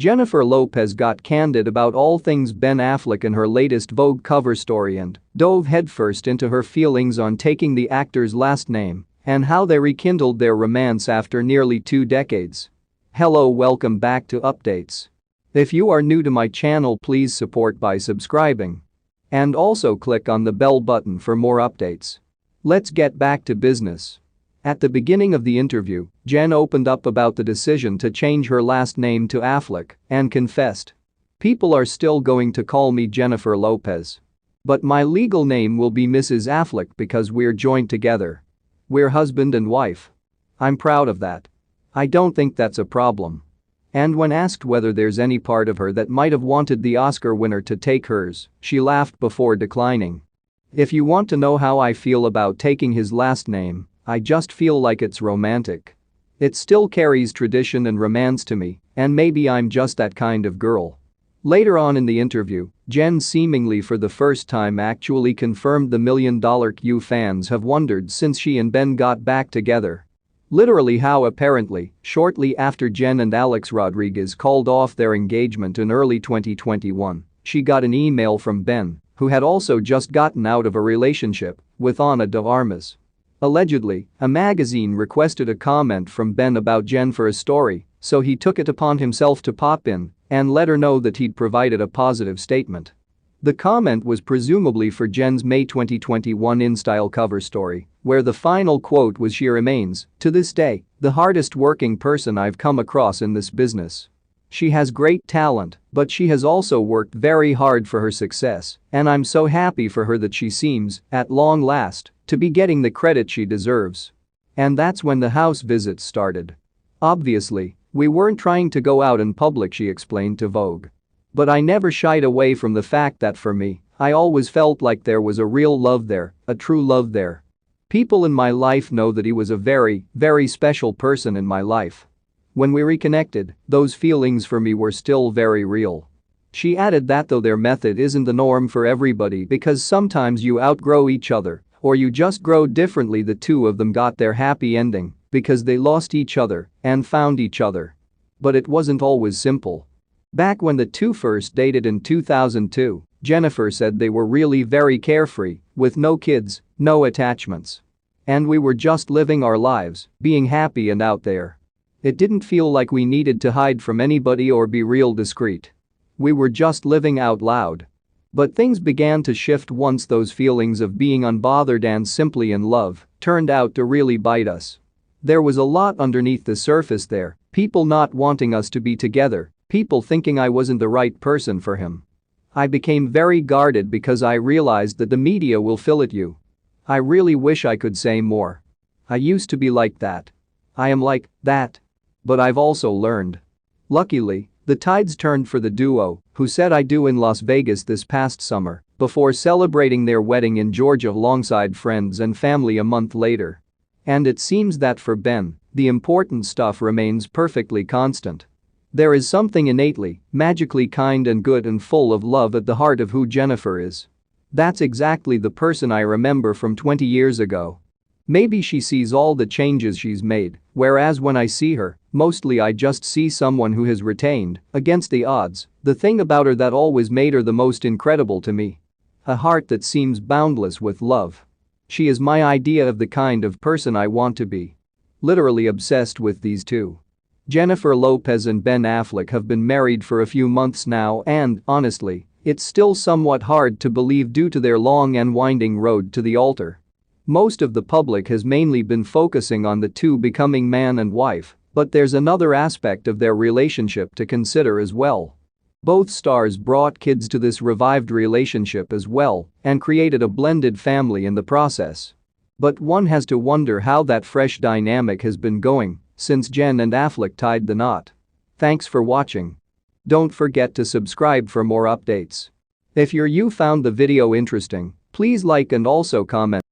Jenifer Lopez got candid about all things Ben Affleck in her latest Vogue cover story and dove headfirst into her feelings on taking the actor's last name and how they rekindled their romance after nearly 2 decades. Hello, welcome back to Updates. If you are new to my channel, please support by subscribing. And also click on the bell button for more updates. Let's get back to business. At the beginning of the interview, Jen opened up about the decision to change her last name to Affleck and confessed, "People are still going to call me Jenifer Lopez. But my legal name will be Mrs. Affleck because we're joined together. We're husband and wife. I'm proud of that. I don't think that's a problem." And when asked whether there's any part of her that might have wanted the Oscar winner to take hers, she laughed before declining. "If you want to know how I feel about taking his last name, I just feel like it's romantic. It still carries tradition and romance to me, and maybe I'm just that kind of girl." Later on in the interview, Jen seemingly for the first time actually confirmed the $1 million Q fans have wondered since she and Ben got back together. Literally how apparently, shortly after Jen and Alex Rodriguez called off their engagement in early 2021, she got an email from Ben, who had also just gotten out of a relationship with Ana de Armas. Allegedly, a magazine requested a comment from Ben about Jen for a story, so he took it upon himself to pop in and let her know that he'd provided a positive statement. The comment was presumably for Jen's May 2021 InStyle cover story, where the final quote was, "She remains, to this day, the hardest working person I've come across in this business. She has great talent, but she has also worked very hard for her success, and I'm so happy for her that she seems, at long last, to be getting the credit she deserves." And that's when the house visits started. "Obviously, we weren't trying to go out in public," she explained to Vogue. "But I never shied away from the fact that for me, I always felt like there was a real love there, a true love there. People in my life know that he was a very, very special person in my life. When we reconnected, those feelings for me were still very real." She added that though their method isn't the norm for everybody because sometimes you outgrow each other or you just grow differently, the two of them got their happy ending because they lost each other and found each other. But it wasn't always simple. Back when the two first dated in 2002, Jenifer said they were really very carefree, with no kids, no attachments. "And we were just living our lives, being happy and out there. It didn't feel like we needed to hide from anybody or be real discreet. We were just living out loud. But things began to shift once those feelings of being unbothered and simply in love turned out to really bite us. There was a lot underneath the surface there, people not wanting us to be together, people thinking I wasn't the right person for him. I became very guarded because I realized that the media will fill at you. I really wish I could say more. I used to be like that. I am like that. But I've also learned." Luckily, the tides turned for the duo, who said "I do" in Las Vegas this past summer before celebrating their wedding in Georgia alongside friends and family a month later. And it seems that for Ben, the important stuff remains perfectly constant. There is something innately, magically kind and good and full of love at the heart of who Jenifer is. That's exactly the person I remember from 20 years ago. Maybe she sees all the changes she's made, whereas when I see her, mostly I just see someone who has retained, against the odds, the thing about her that always made her the most incredible to me. A heart that seems boundless with love. She is my idea of the kind of person I want to be. Literally obsessed with these two. Jenifer Lopez and Ben Affleck have been married for a few months now and, honestly, it's still somewhat hard to believe due to their long and winding road to the altar. Most of the public has mainly been focusing on the two becoming man and wife, but there's another aspect of their relationship to consider as well. Both stars brought kids to this revived relationship as well and created a blended family in the process. But one has to wonder how that fresh dynamic has been going since Jen and Affleck tied the knot. Thanks for watching. Don't forget to subscribe for more updates. If you found the video interesting, please like and also comment.